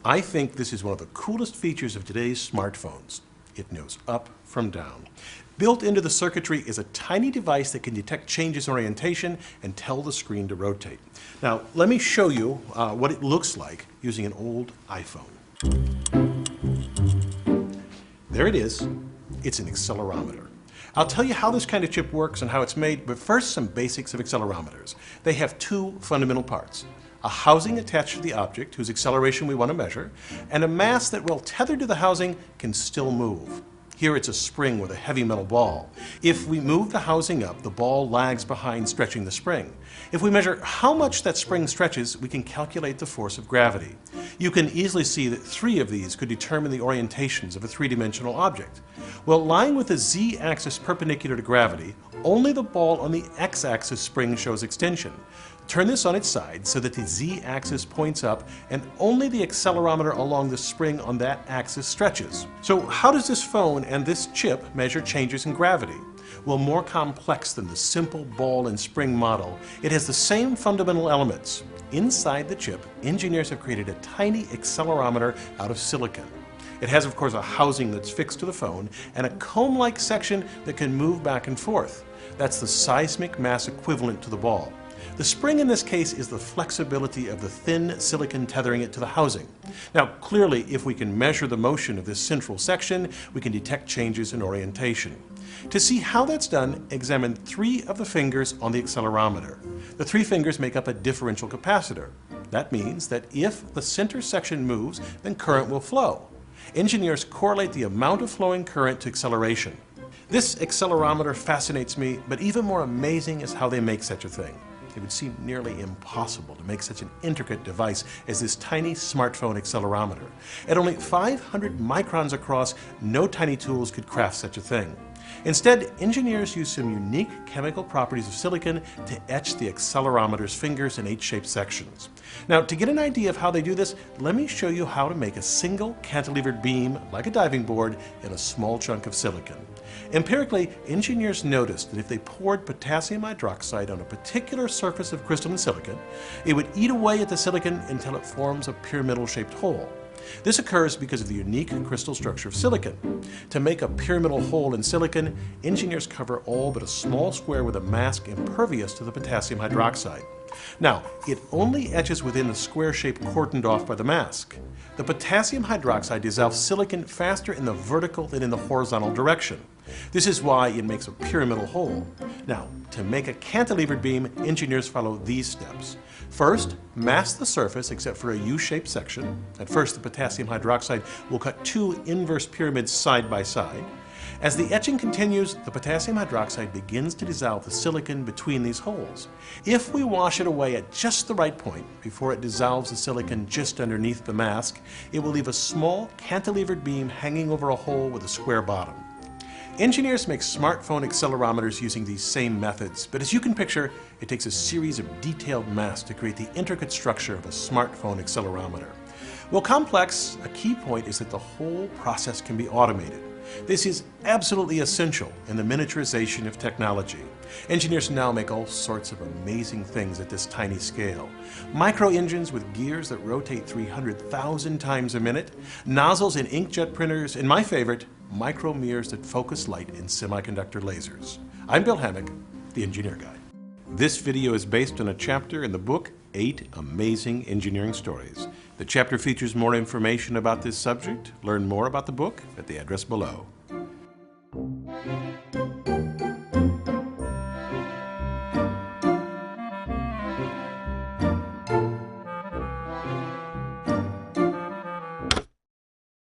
I think this is one of the coolest features of today's smartphones. It knows up from down. Built into the circuitry is a tiny device that can detect changes in orientation and tell the screen to rotate. Now, let me show you what it looks like using an old iPhone. There it is. It's an accelerometer. I'll tell you how this kind of chip works and how it's made, but first some basics of accelerometers. They have two fundamental parts: a housing attached to the object whose acceleration we want to measure, and a mass that, while tethered to the housing, can still move. Here it's a spring with a heavy metal ball. If we move the housing up, the ball lags behind, stretching the spring. If we measure how much that spring stretches, we can calculate the force of gravity. You can easily see that 3 of these could determine the orientations of a 3-dimensional object. Well, lying with the z-axis perpendicular to gravity, only the ball on the x-axis spring shows extension. Turn this on its side so that the z-axis points up, and only the accelerometer along the spring on that axis stretches. So how does this phone and this chip measure changes in gravity? Well, more complex than the simple ball and spring model, it has the same fundamental elements. Inside the chip, engineers have created a tiny accelerometer out of silicon. It has, of course, a housing that's fixed to the phone and a comb-like section that can move back and forth. That's the seismic mass equivalent to the ball. The spring in this case is the flexibility of the thin silicon tethering it to the housing. Now, clearly, if we can measure the motion of this central section, we can detect changes in orientation. To see how that's done, examine 3 of the fingers on the accelerometer. The 3 fingers make up a differential capacitor. That means that if the center section moves, then current will flow. Engineers correlate the amount of flowing current to acceleration. This accelerometer fascinates me, but even more amazing is how they make such a thing. It would seem nearly impossible to make such an intricate device as this tiny smartphone accelerometer. At only 500 microns across, no tiny tools could craft such a thing. Instead, engineers use some unique chemical properties of silicon to etch the accelerometer's fingers in H-shaped sections. Now, to get an idea of how they do this, let me show you how to make a single cantilevered beam, like a diving board, in a small chunk of silicon. Empirically, engineers noticed that if they poured potassium hydroxide on a particular surface of crystalline silicon, it would eat away at the silicon until it forms a pyramidal-shaped hole. This occurs because of the unique crystal structure of silicon. To make a pyramidal hole in silicon, engineers cover all but a small square with a mask impervious to the potassium hydroxide. Now, it only etches within the square shape cordoned off by the mask. The potassium hydroxide dissolves silicon faster in the vertical than in the horizontal direction. This is why it makes a pyramidal hole. Now, to make a cantilevered beam, engineers follow these steps. First, mask the surface except for a U-shaped section. At first, the potassium hydroxide will cut 2 inverse pyramids side by side. As the etching continues, the potassium hydroxide begins to dissolve the silicon between these holes. If we wash it away at just the right point, before it dissolves the silicon just underneath the mask, it will leave a small cantilevered beam hanging over a hole with a square bottom. Engineers make smartphone accelerometers using these same methods, but as you can picture, it takes a series of detailed masks to create the intricate structure of a smartphone accelerometer. While complex, a key point is that the whole process can be automated. This is absolutely essential in the miniaturization of technology. Engineers now make all sorts of amazing things at this tiny scale. Micro engines with gears that rotate 300,000 times a minute, nozzles in inkjet printers, and my favorite, micro mirrors that focus light in semiconductor lasers. I'm Bill Hammack, the Engineer Guy. This video is based on a chapter in the book, 8 Amazing Engineering Stories. The chapter features more information about this subject. Learn more about the book at the address below.